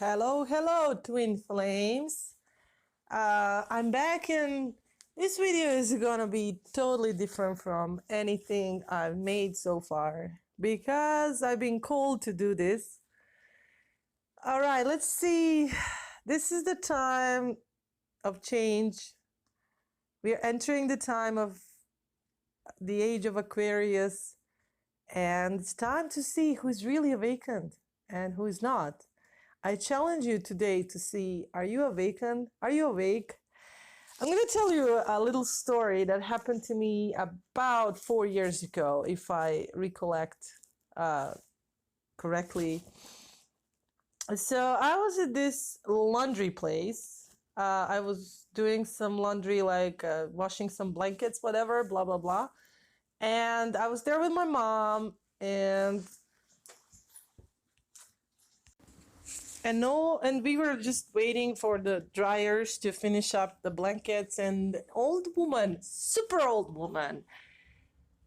Hello, hello, twin flames. I'm back, and this video is gonna be totally different from anything I've made so far because I've been called to do this. All right, let's see. This is the time of change. We are entering the time of the age of Aquarius, and it's time to see who's really awakened and who is not. I challenge you today to see, are you awakened? Are you awake? I'm going to tell you a little story that happened to me about 4 years ago, if I recollect correctly. So I was at this laundry place. I was doing some laundry, like washing some blankets, whatever, blah, blah, blah. And I was there with my mom, and we were just waiting for the dryers to finish up the blankets, and the old woman, super old woman,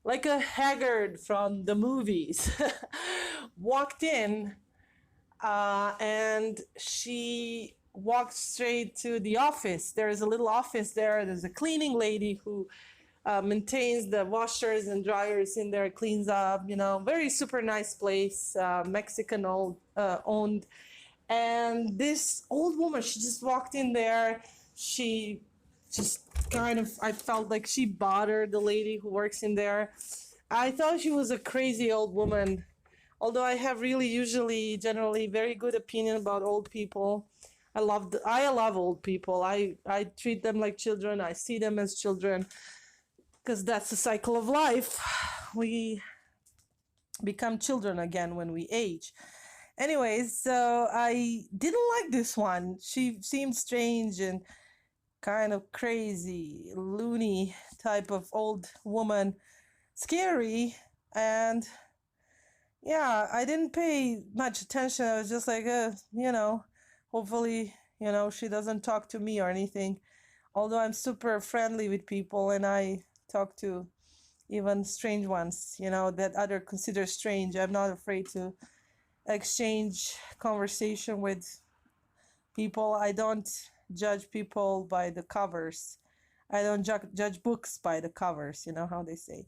like a haggard from the movies, walked in, and she walked straight to the office. There is a little office there. There's a cleaning lady who maintains the washers and dryers in there, cleans up, very super nice place, Mexican owned. And this old woman, she just walked in there. She just I felt like she bothered the lady who works in there. I thought she was a crazy old woman, although I have really generally very good opinion about old people. I love old people. I treat them like children. I see them as children because that's the cycle of life. We become children again when we age. Anyways, so I didn't like this one. She seemed strange and kind of crazy, loony type of old woman, scary. And yeah, I didn't pay much attention. I was just like, hopefully, she doesn't talk to me or anything. Although I'm super friendly with people and I talk to even strange ones, that other consider strange. I'm not afraid to exchange conversation with people. I don't judge people by the covers. I don't judge books by the covers, you know how they say.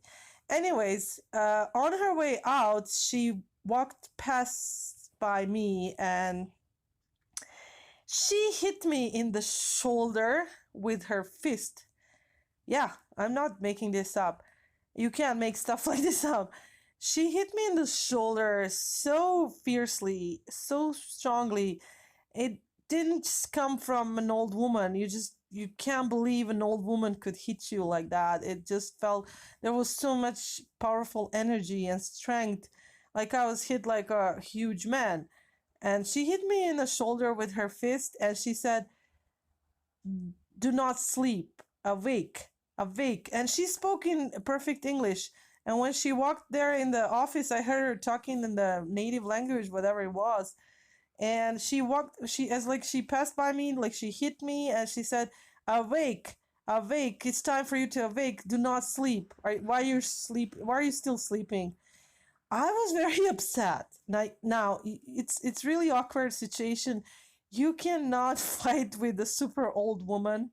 Anyways, on her way out, she walked past by me and she hit me in the shoulder with her fist. Yeah, I'm not making this up. You can't make stuff like this up. She hit me in the shoulder so fiercely, so strongly. It didn't just come from an old woman. You can't believe an old woman could hit you like that. It just felt there was so much powerful energy and strength. Like I was hit like a huge man. And she hit me in the shoulder with her fist and she said, "Do not sleep. Awake. Awake." And she spoke in perfect English. And when she walked there in the office, I heard her talking in the native language, whatever it was. And she passed by me, like she hit me, and she said, "Awake, awake! It's time for you to awake. Do not sleep. Why are you still sleeping?" I was very upset. Now it's really awkward situation. You cannot fight with a super old woman.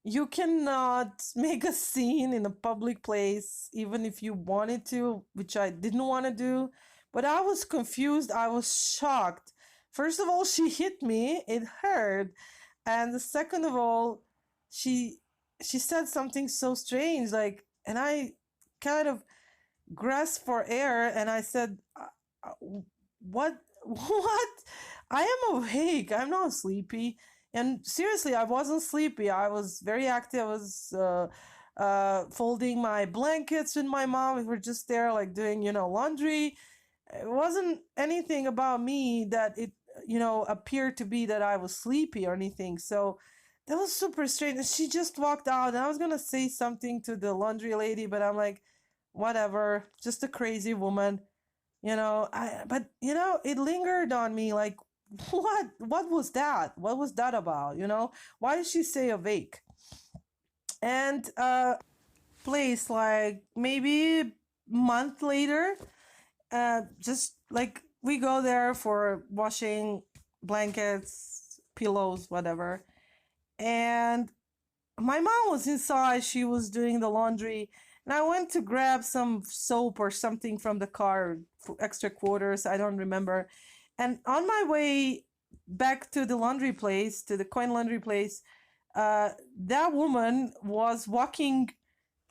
You cannot make a scene in a public place, even if you wanted to, which I didn't want to do. But I was confused. I was shocked. First of all, she hit me. It hurt. And the second of all, she she said something so strange, like, and I kind of grasped for air, and I said, uh, "What? What? I am awake. I'm not sleepy." And seriously, I wasn't sleepy. I was very active. I was folding my blankets with my mom. We were just there, like doing, laundry. It wasn't anything about me that it, appeared to be that I was sleepy or anything. So that was super strange. And she just walked out, and I was gonna say something to the laundry lady, but I'm like, whatever, just a crazy woman. But it lingered on me, like, what was that? What was that about? Why did she say awake? And place, like maybe a month later, just like we go there for washing blankets, pillows, whatever. And my mom was inside. She was doing the laundry. And I went to grab some soap or something from the car, extra quarters. I don't remember. And on my way back to the laundry place, to the coin laundry place, that woman was walking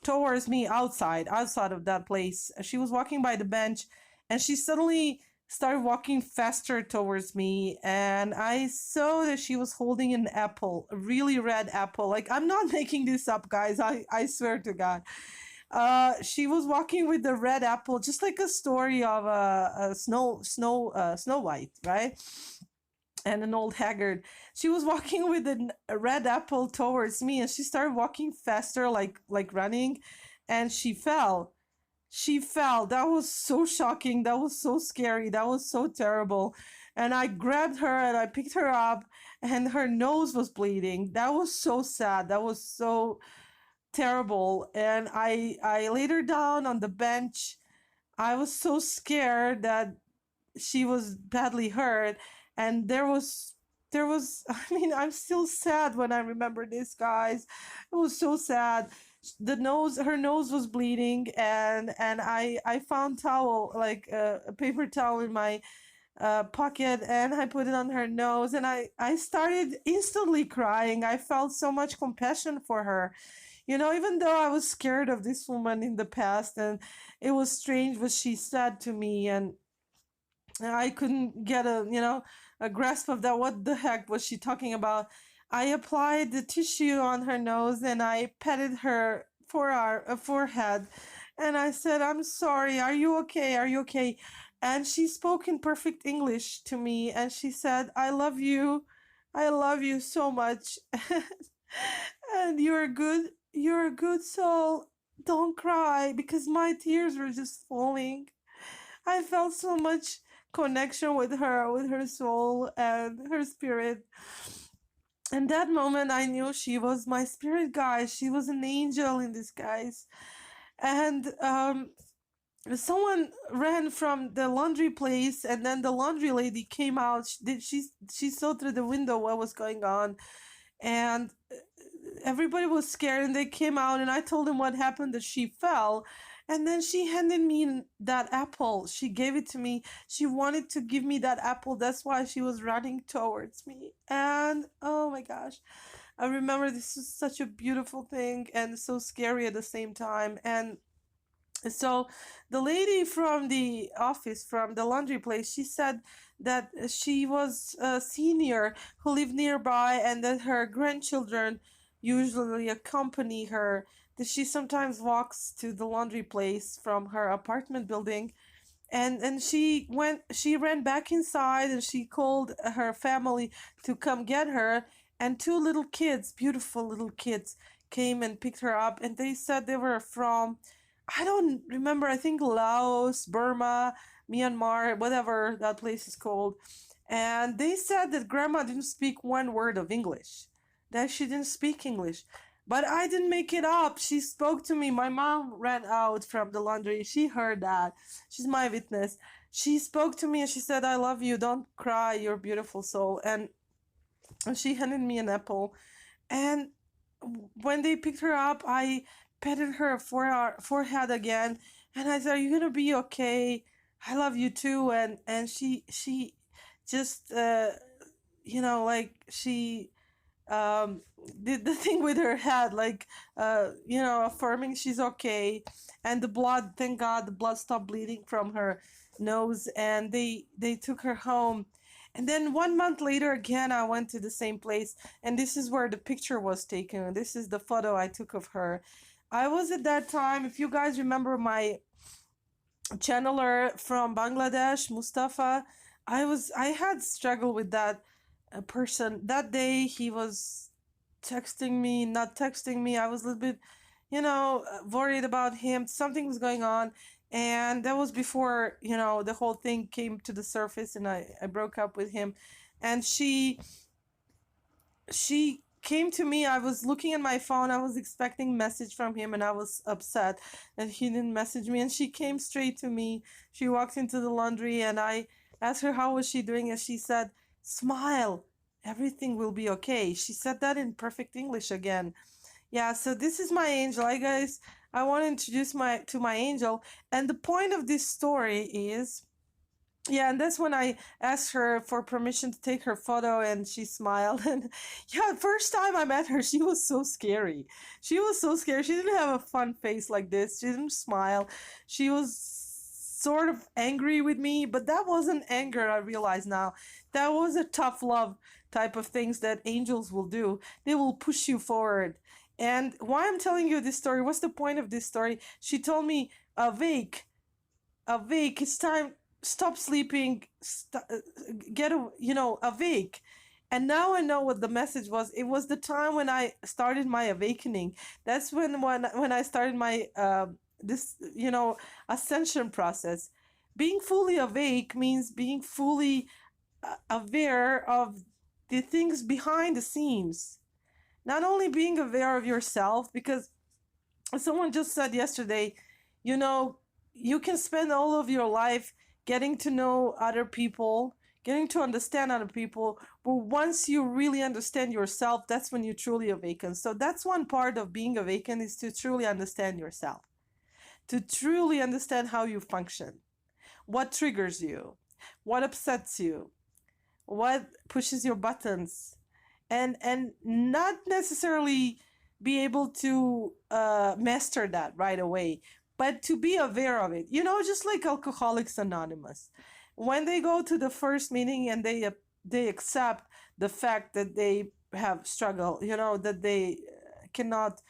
towards me outside of that place. She was walking by the bench, and she suddenly started walking faster towards me, and I saw that she was holding an apple, a really red apple. Like, I'm not making this up, guys. I swear to God. She was walking with the red apple, just like a story of a Snow White, right? And an old haggard. She was walking with a red apple towards me, and she started walking faster, like running, and she fell. That was so shocking. That was so scary. That was so terrible. And I grabbed her and I picked her up, and her nose was bleeding. That was so sad. That was so terrible. And I laid her down on the bench. I was so scared that she was badly hurt, and there was I mean, I'm still sad when I remember this, guys. It was so sad. Her nose was bleeding, and I found towel, like a paper towel in my pocket, and I put it on her nose, and I started instantly crying. I felt so much compassion for her. Even though I was scared of this woman in the past, and it was strange what she said to me, and I couldn't get a grasp of that. What the heck was she talking about? I applied the tissue on her nose, and I patted her forehead, and I said, "I'm sorry. Are you okay? Are you okay?" And she spoke in perfect English to me, and she said, "I love you. I love you so much." And you're good. You're a good soul. Don't cry, because my tears were just falling. I felt so much connection with her soul and her spirit. And that moment, I knew she was my spirit guide. She was an angel in disguise. And someone ran from the laundry place, and then the laundry lady came out. She saw through the window what was going on, and everybody was scared, and they came out, and I told them what happened, that she fell. And then she handed me that apple. She gave it to me. She wanted to give me that apple. That's why she was running towards me. And oh my gosh, I remember this was such a beautiful thing and so scary at the same time. And so the lady from the office, from the laundry place, she said that she was a senior who lived nearby, and that her grandchildren usually accompany her, that she sometimes walks to the laundry place from her apartment building. And she ran back inside, and she called her family to come get her, and two little kids, beautiful little kids, came and picked her up, and they said they were from, I don't remember, I think Laos, Burma, Myanmar, whatever that place is called. And they said that grandma didn't speak one word of English, that she didn't speak English. But I didn't make it up. She spoke to me. My mom ran out from the laundry. She heard that. She's my witness. She spoke to me and she said, "I love you. Don't cry. You're a beautiful soul." And she handed me an apple. And when they picked her up, I petted her forehead again, and I said, "Are you gonna be okay? I love you too." And she just like she did the thing with her head, like affirming she's okay. And the blood, thank God, the blood stopped bleeding from her nose, and they took her home. And then 1 month later, again, I went to the same place, and this is where the picture was taken. This is the photo I took of her. I was at that time, if you guys remember my channeler from Bangladesh, Mustafa, I had struggled with that person. That day he was texting me, not texting me. I was a little bit, worried about him. Something was going on. And that was before, the whole thing came to the surface, and I broke up with him. And she came to me. I was looking at my phone. I was expecting message from him, and I was upset that he didn't message me. And she came straight to me. She walked into the laundry, and I asked her how was she doing, and she said, "Smile, everything will be okay." She said that in perfect English again. Yeah, so this is my angel. I guys, I want to introduce my angel, and the point of this story is, yeah, and that's when I asked her for permission to take her photo, and she smiled. And yeah, first time I met her, she was so scary. She was so scary. She didn't have a fun face like this. She didn't smile. She was sort of angry with me, but that wasn't anger, I realize now. That was a tough love type of things that angels will do. They will push you forward. And why I'm telling you this story, what's the point of this story? She told me, awake, awake, it's time, stop sleeping, get awake. And now I know what the message was. It was the time when I started my awakening. That's when I started my this ascension process. Being fully awake means being fully aware of the things behind the scenes, not only being aware of yourself, because someone just said yesterday, you know, you can spend all of your life getting to know other people, getting to understand other people, but once you really understand yourself, that's when you truly awaken. So that's one part of being awakened, is to truly understand yourself, to truly understand how you function, what triggers you, what upsets you, what pushes your buttons, and not necessarily be able to master that right away, but to be aware of it. Just like Alcoholics Anonymous, when they go to the first meeting and they accept the fact that they have struggle, that they cannot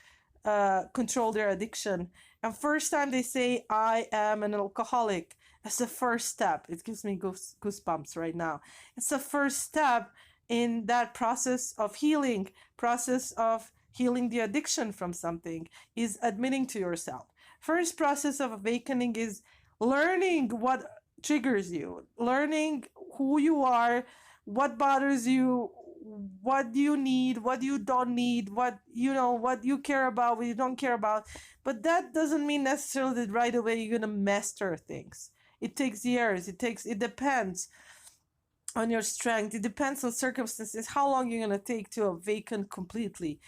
control their addiction, and first time they say, "I am an alcoholic," that's the first step. It gives me goosebumps right now. It's the first step in that process of healing the addiction from something, is admitting to yourself. First process of awakening is learning what triggers you, learning who you are, what bothers you, what you need, what you don't need, what you care about, what you don't care about. But that doesn't mean necessarily that right away you're going to master things. It takes years. It depends on your strength. It depends on circumstances, how long you're going to take to awaken completely.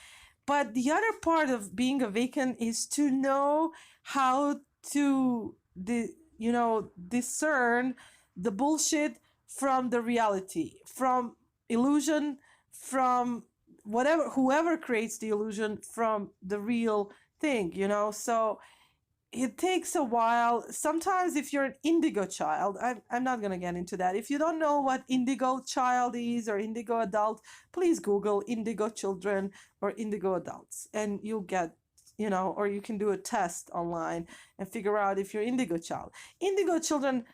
But the other part of being awakened is to know how to discern the bullshit from the reality, from illusion, from whoever creates the illusion, from the real thing. So it takes a while. Sometimes if you're an indigo child, I'm not going to get into that. If you don't know what indigo child is or indigo adult, please Google indigo children or indigo adults, and you'll get, or you can do a test online and figure out if you're indigo child. Indigo children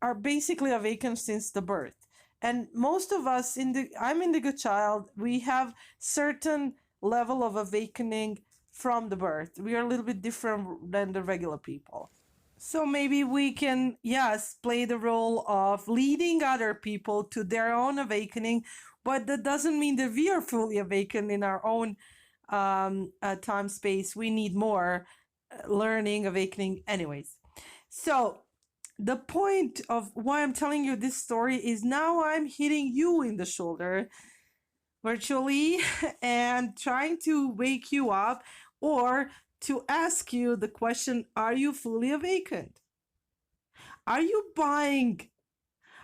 are basically awakened since the birth. And most of us, I'm indigo child, we have certain level of awakening from the birth. We are a little bit different than the regular people. So maybe we can, yes, play the role of leading other people to their own awakening, but that doesn't mean that we are fully awakened in our own time space. We need more learning, awakening, anyways. So the point of why I'm telling you this story is now I'm hitting you in the shoulder virtually and trying to wake you up, or to ask you the question, are you fully awakened? Are you buying?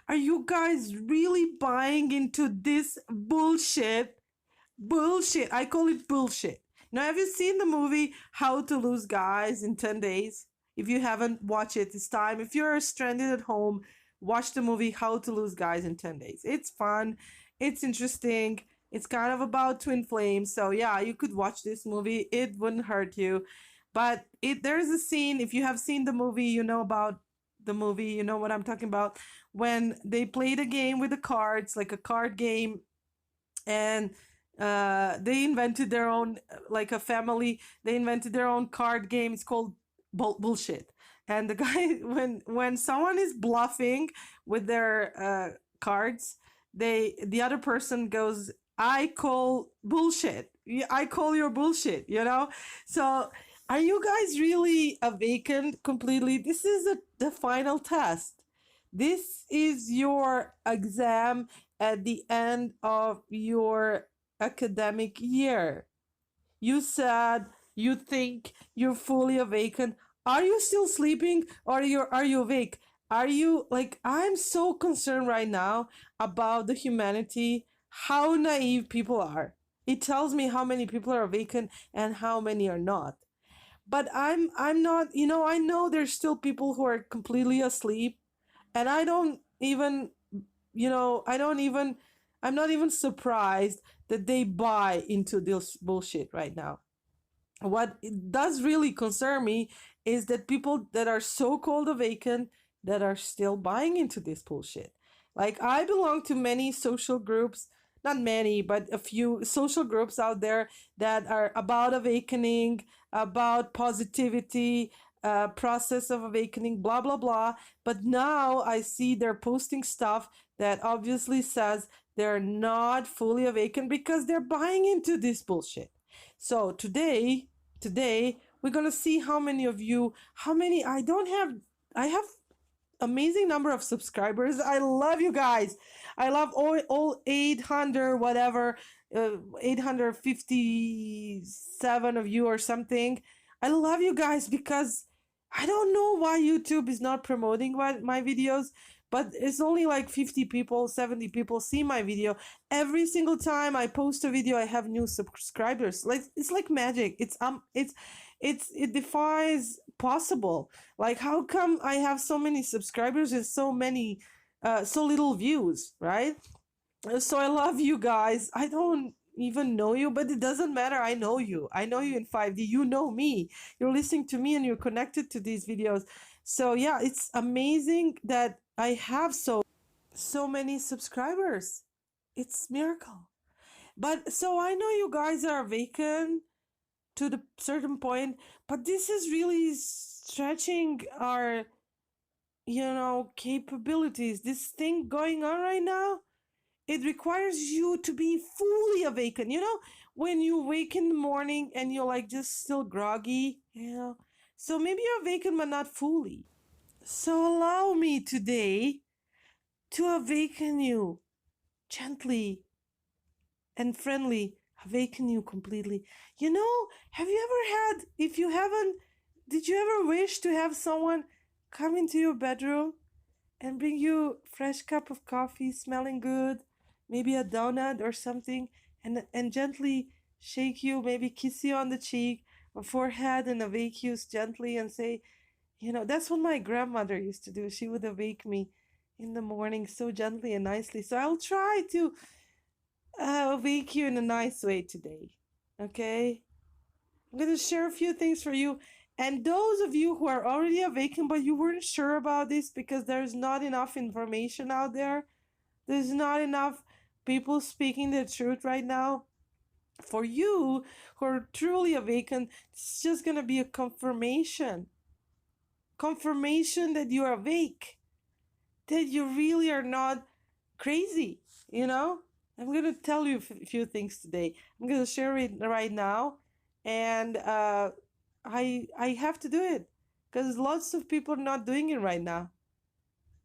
Are you guys really buying into this bullshit? Bullshit. I call it bullshit. Now, have you seen the movie How to Lose Guys in 10 Days? If you haven't, watch it this time. If you're stranded at home, watch the movie How to Lose Guys in 10 Days. It's fun. It's interesting. It's kind of about twin flames. So yeah, you could watch this movie. It wouldn't hurt you. But there's a scene, if you have seen the movie, you know about the movie, you know what I'm talking about. When they played a game with the cards, like a card game, and they invented their own, like a family, they invented their own card game. It's called bullshit. And the guy, when someone is bluffing with their cards, the other person goes, "I call bullshit. I call your bullshit." So are you guys really awakened completely? This is the final test. This is your exam at the end of your academic year. You said you think you're fully awakened. Are you still sleeping, or are you awake? Are you like, I'm so concerned right now about the humanity, how naive people are. It tells me how many people are awakened and how many are not. But I'm not, I know there's still people who are completely asleep, and I don't even, I don't even, I'm not even surprised that they buy into this bullshit right now. What does really concern me is that people that are so called awakened that are still buying into this bullshit. Like, I belong to many social groups, not many, but a few social groups out there that are about awakening, about positivity, process of awakening, blah blah blah. But now I see they're posting stuff that obviously says they're not fully awakened because they're buying into this bullshit. So today we're gonna see how many of you, how many, I have amazing number of subscribers. I love you guys. I love all 800 whatever, 857 of you or something. I love you guys because I don't know why YouTube is not promoting my videos, but it's only like 50 people, 70 people see my video. Every single time I post a video, I have new subscribers. Like, it's like magic. It defies possible. Like, how come I have so many subscribers and so little views, right? So I love you guys. I don't even know you, but it doesn't matter. I know you. I know you in 5D. You know me. You're listening to me and you're connected to these videos. So yeah, it's amazing that I have so many subscribers. It's miracle. But so I know you guys are vacant to the certain point, but this is really stretching our capabilities. This thing going on right now, it requires you to be fully awakened. When you wake in the morning and you're like just still groggy, so maybe you're awakened but not fully. So allow me today to awaken you gently and friendly, awaken you completely. Have you ever had, if you haven't, did you ever wish to have someone come into your bedroom and bring you fresh cup of coffee smelling good, maybe a donut or something, and gently shake you, maybe kiss you on the cheek or forehead and awake you gently and say, that's what my grandmother used to do. She would awake me in the morning so gently and nicely. So I'll try to awake you in a nice way today. Okay? I'm going to share a few things for you. And those of you who are already awakened, but you weren't sure about this because there's not enough information out there's not enough people speaking the truth right now. For you who are truly awakened, it's just going to be a confirmation that you're awake, that you really are not crazy. I'm going to tell you a few things today. I'm going to share it right now, and I have to do it because lots of people are not doing it right now.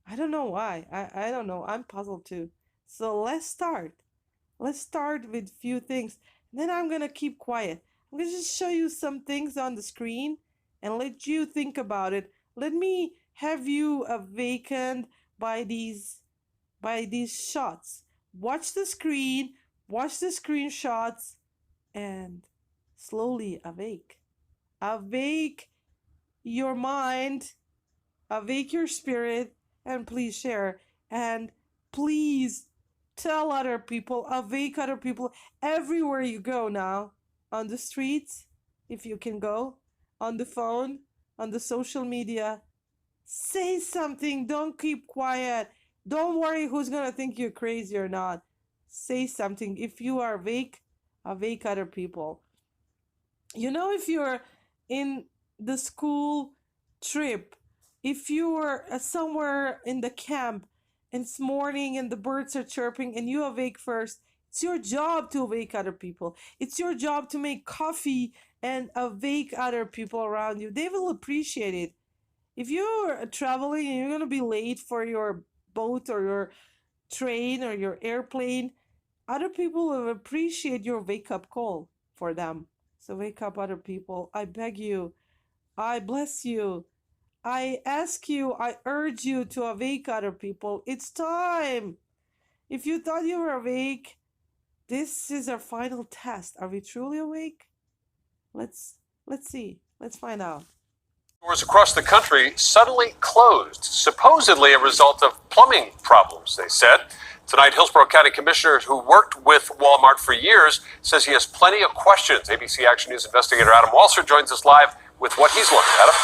I don't know why. I don't know. I'm puzzled too. So let's start. Let's start with a few things. Then I'm going to keep quiet. I'm going to just show you some things on the screen and let you think about it. Let me have you awakened by these shots. Watch the screen, watch the screenshots, and slowly awake. Awake your mind, awake your spirit, and please share. And please tell other people, awake other people everywhere you go now. On the streets, if you can go, on the phone, on the social media. Say something, don't keep quiet. Don't worry who's gonna think you're crazy or not. Say something. If you are awake other people. If you're in the school trip, if you're somewhere in the camp and it's morning and the birds are chirping and you awake first, it's your job to awake other people. It's your job to make coffee and awake other people around you. They will appreciate it. If you're traveling and you're going to be late for your boat or your train or your airplane, other people will appreciate your wake up call for them. So wake up, other people. I beg you. I bless you. I ask you, I urge you to awake other people. It's time. If you thought you were awake, this is our final test. Are we truly awake? Let's see. Let's find out. Stores across the country suddenly closed, supposedly a result of plumbing problems, they said. Tonight, Hillsborough County Commissioner, who worked with Walmart for years, says he has plenty of questions. ABC Action News investigator Adam Walser joins us live with what he's learned. Adam?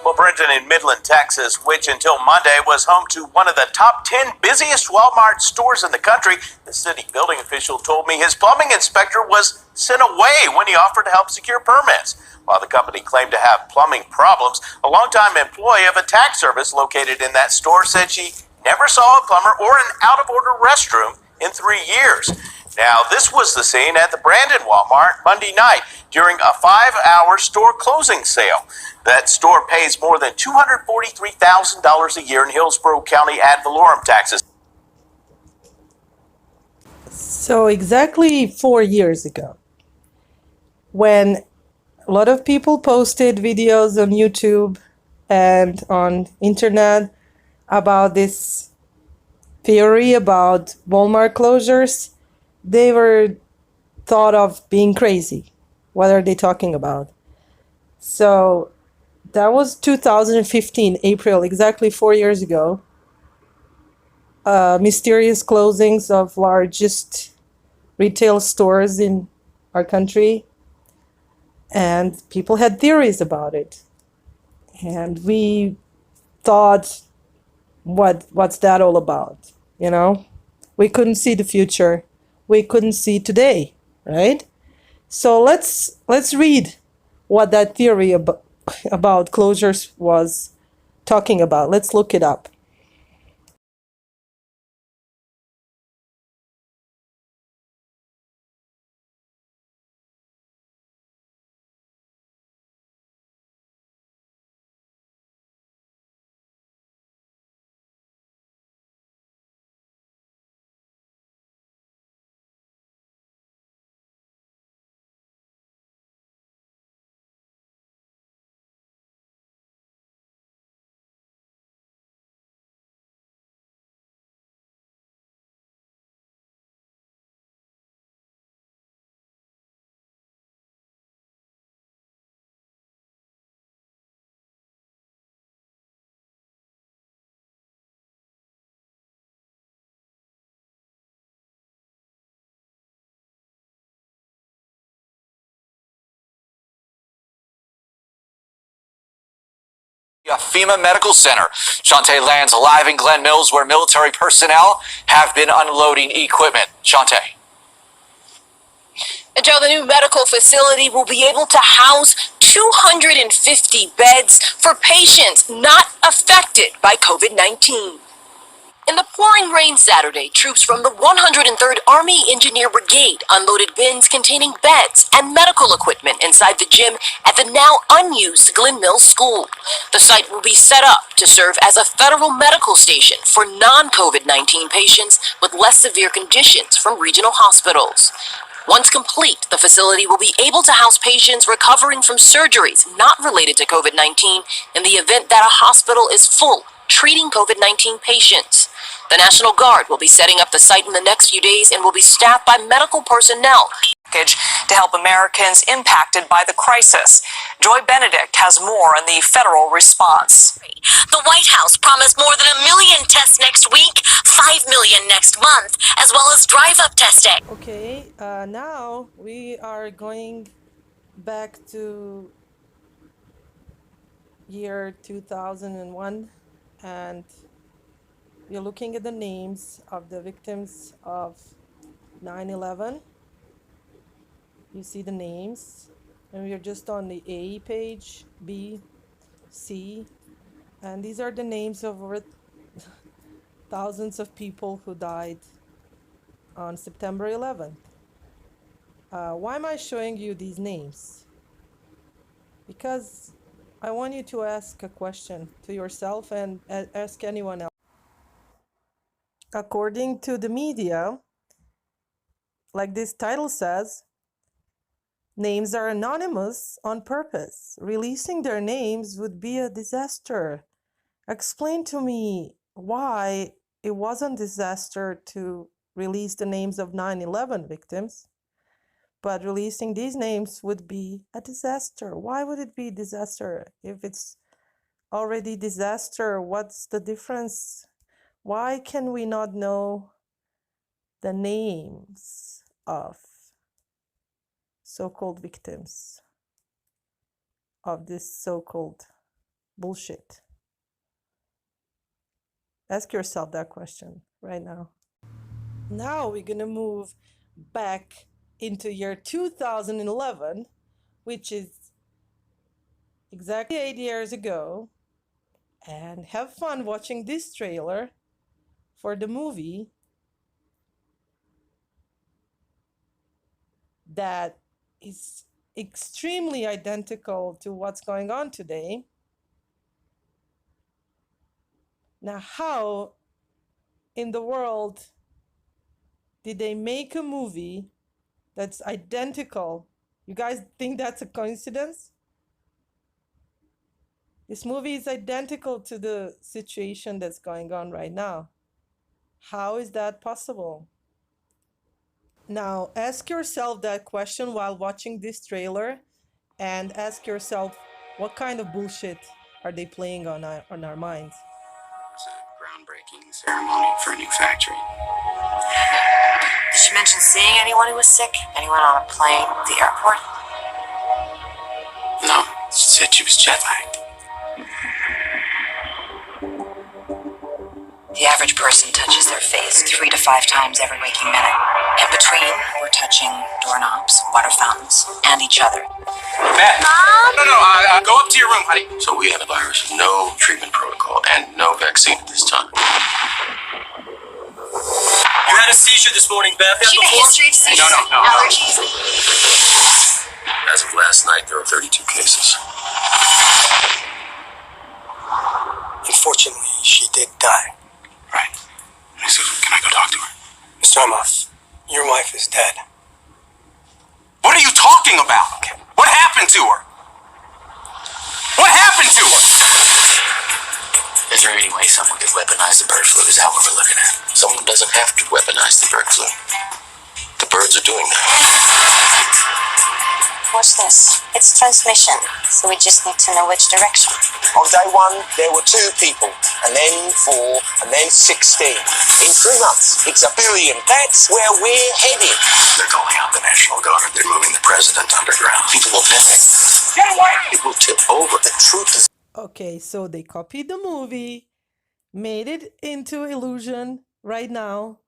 Well, Brendan, in Midland, Texas, which until Monday was home to one of the top 10 busiest Walmart stores in the country, the city building official told me his plumbing inspector was sent away when he offered to help secure permits. While the company claimed to have plumbing problems, a longtime employee of a tax service located in that store said she never saw a plumber or an out-of-order restroom in 3 years. Now, this was the scene at the Brandon Walmart Monday night during a 5-hour store closing sale. That store pays more than $243,000 a year in Hillsborough County ad valorem taxes. So exactly 4 years ago, when a lot of people posted videos on YouTube and on internet about this theory about Walmart closures, they were thought of being crazy. What are they talking about? So that was 2015, April, exactly 4 years ago. Mysterious closings of largest retail stores in our country. And people had theories about it. And we thought, what's that all about? You know? We couldn't see the future. We couldn't see today, right? So let's read what that theory about closures was talking about. Let's look it up. FEMA Medical Center. Shantae lands live in Glen Mills, where military personnel have been unloading equipment. Shantae. And Joe, the new medical facility will be able to house 250 beds for patients not affected by COVID-19. In the pouring rain Saturday, troops from the 103rd Army Engineer Brigade unloaded bins containing beds and medical equipment inside the gym at the now unused Glen Mills School. The site will be set up to serve as a federal medical station for non-COVID-19 patients with less severe conditions from regional hospitals. Once complete, the facility will be able to house patients recovering from surgeries not related to COVID-19 in the event that a hospital is full treating COVID-19 patients. The National Guard will be setting up the site in the next few days and will be staffed by medical personnel to help Americans impacted by the crisis. Joy Benedict has more on the federal response. The White House promised more than 1 million tests next week, 5 million next month, as well as drive-up testing. Okay, now we are going back to year 2001, and we're looking at the names of the victims of 9/11. You see the names, and we are just on the A page, B, C, and these are the names of over thousands of people who died on September 11th. Why am I showing you these names? Because I want you to ask a question to yourself and ask anyone else. According to the media, like this title says, names are anonymous on purpose. Releasing their names would be a disaster. Explain to me why it wasn't a disaster to release the names of 9/11 victims, but releasing these names would be a disaster. Why would it be a disaster? If it's already disaster, what's the difference? Why can we not know the names of so-called victims of this so-called bullshit? Ask yourself that question right now. Now we're gonna move back into year 2011, which is exactly 8 years ago, and have fun watching this trailer for the movie that is extremely identical to what's going on today. Now, how in the world did they make a movie that's identical? You guys think that's a coincidence? This movie is identical to the situation that's going on right now. How is that possible? Now, ask yourself that question while watching this trailer, and ask yourself, what kind of bullshit are they playing on our minds? It's a groundbreaking ceremony for a new factory. Did she mention seeing anyone who was sick? Anyone on a plane at the airport? No, she said she was jet lagged. The average person touches their face 3 to 5 times every waking minute. In between, we're touching doorknobs, water fountains, and each other. Matt! Mom? No, go up to your room, honey. So we have a virus, no treatment protocol, and no vaccine at this time. You had a seizure this morning, Beth. She had a history of seizures, No. allergies. As of last night, there are 32 cases. Unfortunately, she did die. Right. So can I go talk to her? Mr. Amos, your wife is dead. What are you talking about? What happened to her? What happened to her? Is there any way someone could weaponize the bird flu? Is that what we're looking at? Someone doesn't have to weaponize the bird flu. The birds are doing that. Watch this. It's transmission, so we just need to know which direction. On day 1, there were 2 people, and then 4, and then 16. In 3 months, it's 1 billion. That's where we're headed. They're calling out the National Guard. They're moving the president underground. People will panic. Get away! It will tip over. The truth is... Okay, so they copied the movie, made it into illusion right now,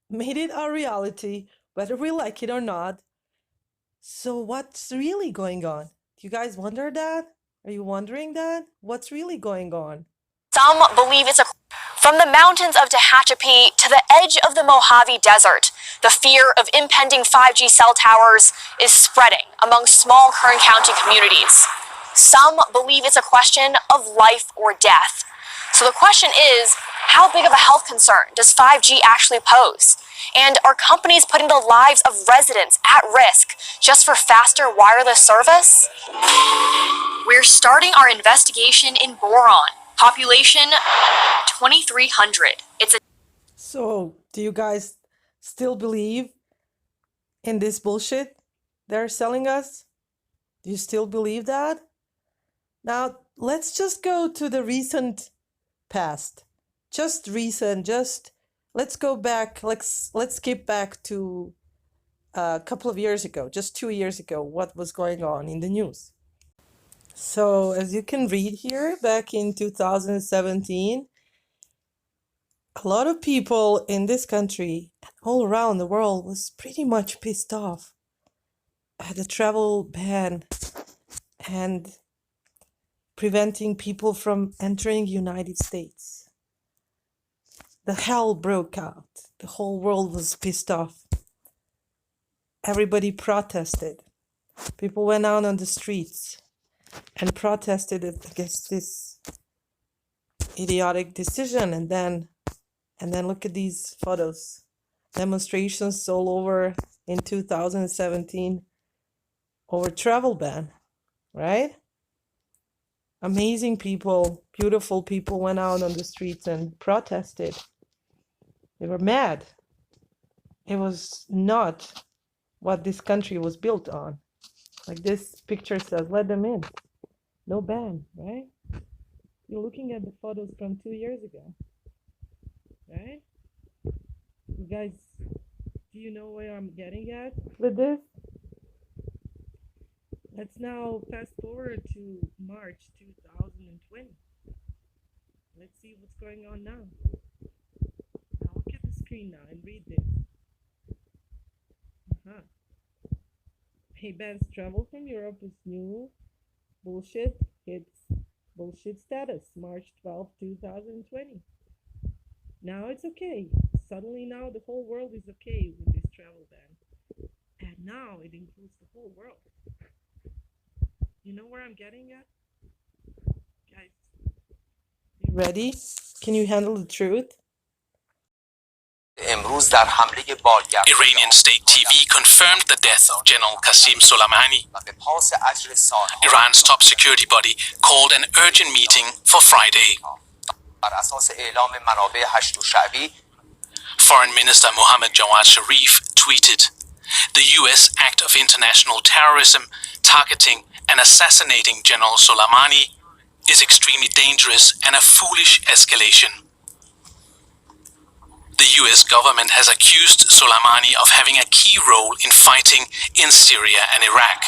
made it our reality, whether we like it or not. So what's really going on? Do you guys wonder that? Are you wondering that? What's really going on? Some believe it's from the mountains of Tehachapi to the edge of the Mojave Desert. The fear of impending 5G cell towers is spreading among small Kern County communities. Some believe it's a question of life or death. So the question is, how big of a health concern does 5G actually pose? And are companies putting the lives of residents at risk just for faster wireless service? We're starting our investigation in Boron, population 2,300. So, do you guys still believe in this bullshit they're selling us? Do you still believe that? Now, let's just go to the recent past. Let's go back, let's skip back to a couple of years ago, just 2 years ago, what was going on in the news. So, as you can read here, back in 2017, a lot of people in this country and all around the world was pretty much pissed off at the travel ban and preventing people from entering United States. The hell broke out. The whole world was pissed off. Everybody protested. People went out on the streets. and protested against this idiotic decision. And then look at these photos. Demonstrations all over in 2017 over travel ban, right? Amazing people, beautiful people went out on the streets and protested. They were mad. It was not what this country was built on. Like this picture says, let them in. No ban, right? You're looking at the photos from 2 years ago, right? You guys, do you know where I'm getting at with this? Let's now fast forward to March 2020. Let's see what's going on now. Now look at the screen now and read this. He bans travel from Europe as new bullshit hits bullshit status, March 12, 2020. Now it's okay. Suddenly now the whole world is okay with this travel ban. And now it includes the whole world. You know where I'm getting at? Guys, you ready? Can you handle the truth? Iranian state TV confirmed the death of General Qasem Soleimani. Iran's top security body called an urgent meeting for Friday. Foreign Minister Mohammad Jawad Zarif tweeted, "The US act of international terrorism targeting and assassinating General Soleimani is extremely dangerous and a foolish escalation." The US government has accused Soleimani of having a key role in fighting in Syria and Iraq.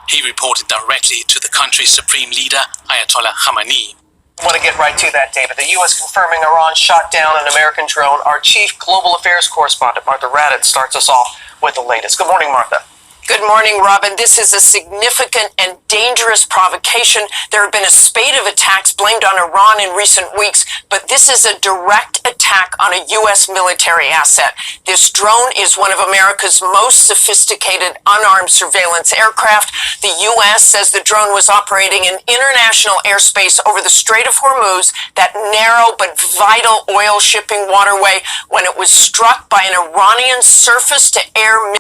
He reported directly to the country's supreme leader, Ayatollah Khamenei. I want to get right to that, David. The U.S. confirming Iran shot down an American drone. Our chief global affairs correspondent, Martha Raddatz, starts us off with the latest. Good morning, Martha. Good morning, Robin. This is a significant and dangerous provocation. There have been a spate of attacks blamed on Iran in recent weeks, but this is a direct attack on a U.S. military asset. This drone is one of America's most sophisticated unarmed surveillance aircraft. The U.S. says the drone was operating in international airspace over the Strait of Hormuz, that narrow but vital oil shipping waterway, when it was struck by an Iranian surface-to-air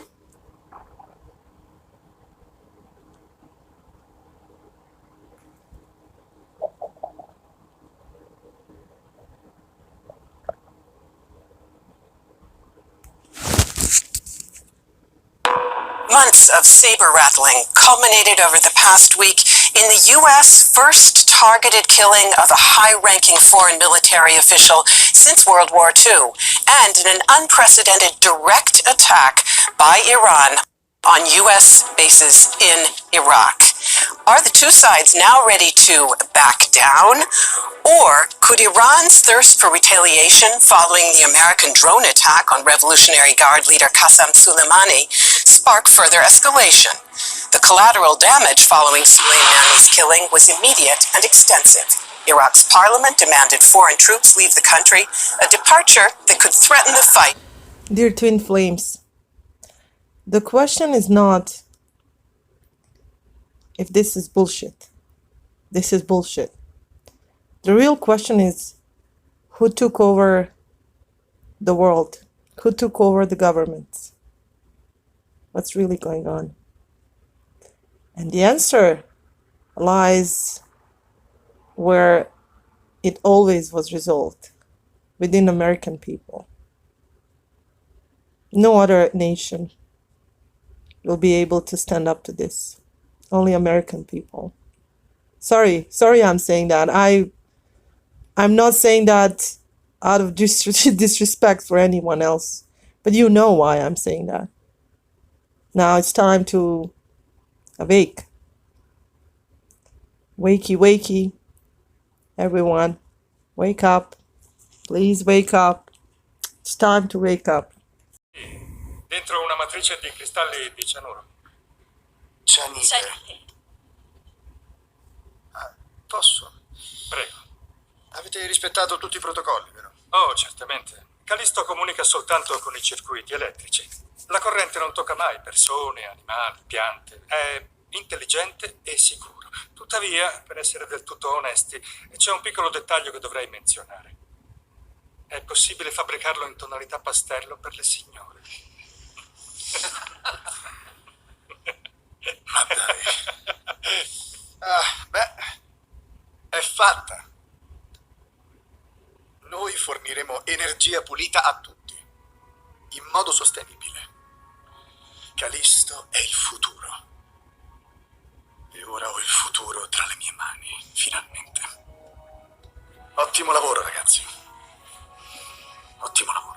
Months of saber-rattling culminated over the past week in the U.S. first targeted killing of a high-ranking foreign military official since World War II, and in an unprecedented direct attack by Iran on U.S. bases in Iraq. Are the two sides now ready to back down? Or could Iran's thirst for retaliation following the American drone attack on Revolutionary Guard leader Qasem Soleimani spark further escalation? The collateral damage following Soleimani's killing was immediate and extensive. Iraq's parliament demanded foreign troops leave the country, a departure that could threaten the fight. Dear Twin Flames, the question is not if this is bullshit. This is bullshit. The real question is who took over the world? Who took over the government? What's really going on? And the answer lies where it always was resolved, within American people. No other nation will be able to stand up to this. Only American people. Sorry I'm saying that. I'm not saying that out of disrespect for anyone else, but you know why I'm saying that. Now it's time to awake. Wakey, wakey. Everyone, wake up. Please wake up. It's time to wake up. Dentro una matrice di cristalli di cianuro. Cianite. Posso? Prego. Avete rispettato tutti i protocolli, vero? Oh, certamente. Callisto comunica soltanto con i circuiti elettrici. La corrente non tocca mai persone, animali, piante. È intelligente e sicuro. Tuttavia, per essere del tutto onesti, c'è un piccolo dettaglio che dovrei menzionare. È possibile fabbricarlo in tonalità pastello per le signore. Ma dai. Beh, è fatta. Noi forniremo energia pulita a tutti, in modo sostenibile. Callisto è il futuro. E ora ho il futuro tra le mie mani, finalmente. Ottimo lavoro, ragazzi. Ottimo lavoro.